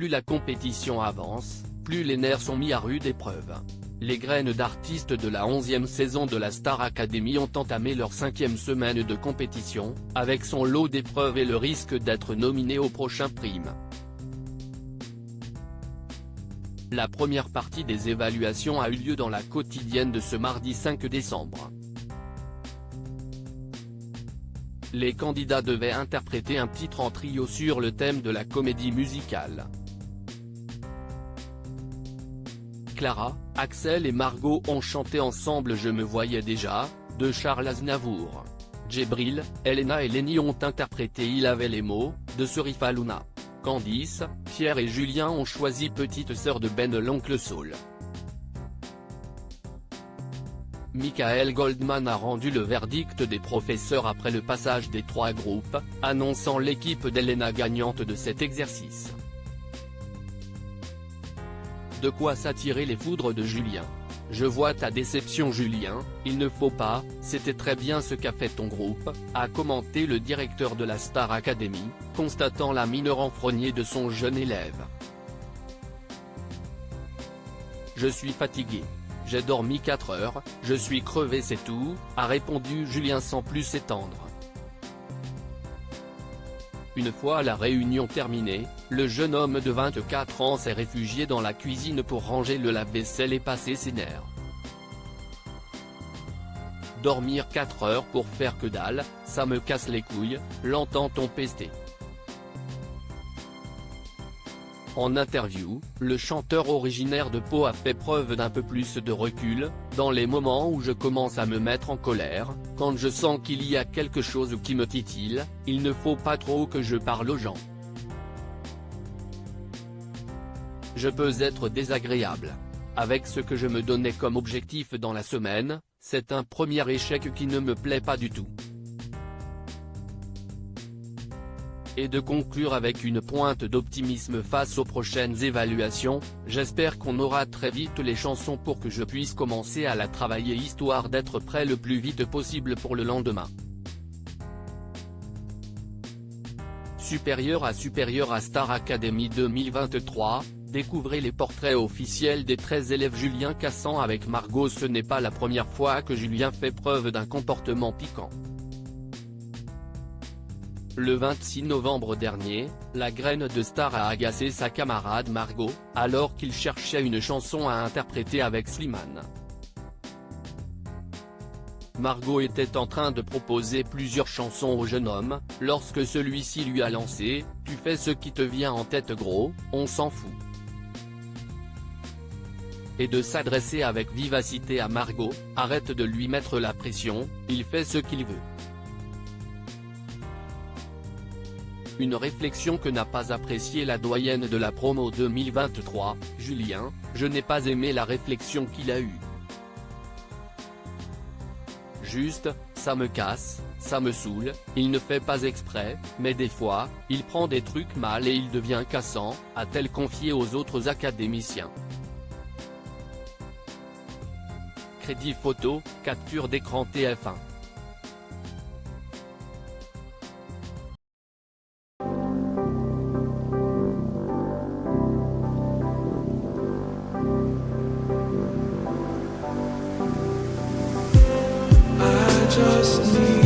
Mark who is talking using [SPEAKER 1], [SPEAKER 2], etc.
[SPEAKER 1] plus la compétition avance, plus les nerfs sont mis à rude épreuve. Les graines d'artistes de la 11e saison de la Star Academy ont entamé leur 5e semaine de compétition, avec son lot d'épreuves et le risque d'être nominé au prochain prime. La première partie des évaluations a eu lieu dans la quotidienne de ce mardi 5 décembre. Les candidats devaient interpréter un titre en trio sur le thème de la comédie musicale. Clara, Axel et Margot ont chanté ensemble Je me voyais déjà, de Charles Aznavour. Djibril, Elena et Lenny ont interprété Il avait les mots, de Serif Halouna. Candice, Pierre et Julien ont choisi Petite sœur de Ben l'oncle Saul. Michael Goldman a rendu le verdict des professeurs après le passage des 3 groupes, annonçant l'équipe d'Elena gagnante de cet exercice. De quoi s'attirer les foudres de Julien. Je vois ta déception Julien, il ne faut pas, c'était très bien ce qu'a fait ton groupe, a commenté le directeur de la Star Academy, constatant la mine renfrognée de son jeune élève. Je suis fatigué. J'ai dormi 4 heures, je suis crevé c'est tout, a répondu Julien sans plus s'étendre. Une fois la réunion terminée, le jeune homme de 24 ans s'est réfugié dans la cuisine pour ranger le lave-vaisselle et passer ses nerfs. Dormir 4 heures pour faire que dalle, ça me casse les couilles, l'entend-on pester. En interview, le chanteur originaire de Pau a fait preuve d'un peu plus de recul, dans les moments où je commence à me mettre en colère, quand je sens qu'il y a quelque chose qui me titille, il ne faut pas trop que je parle aux gens. Je peux être désagréable. Avec ce que je me donnais comme objectif dans la semaine, c'est un premier échec qui ne me plaît pas du tout. Et de conclure avec une pointe d'optimisme face aux prochaines évaluations, j'espère qu'on aura très vite les chansons pour que je puisse commencer à la travailler histoire d'être prêt le plus vite possible pour le lendemain. Supérieur à Star Academy 2023, découvrez les portraits officiels des 13 élèves Julien Cassan avec Margot. Ce n'est pas la première fois que Julien fait preuve d'un comportement piquant. Le 26 novembre dernier, la graine de star a agacé sa camarade Margot, alors qu'il cherchait une chanson à interpréter avec Slimane. Margot était en train de proposer plusieurs chansons au jeune homme, lorsque celui-ci lui a lancé « Tu fais ce qui te vient en tête gros, on s'en fout ». Et de s'adresser avec vivacité à Margot « Arrête de lui mettre la pression, il fait ce qu'il veut ». Une réflexion que n'a pas appréciée la doyenne de la promo 2023, Julien, je n'ai pas aimé la réflexion qu'il a eue. Juste, ça me casse, ça me saoule, il ne fait pas exprès, mais des fois, il prend des trucs mal et il devient cassant, a-t-elle confié aux autres académiciens. Crédit photo, capture d'écran TF1.
[SPEAKER 2] Just need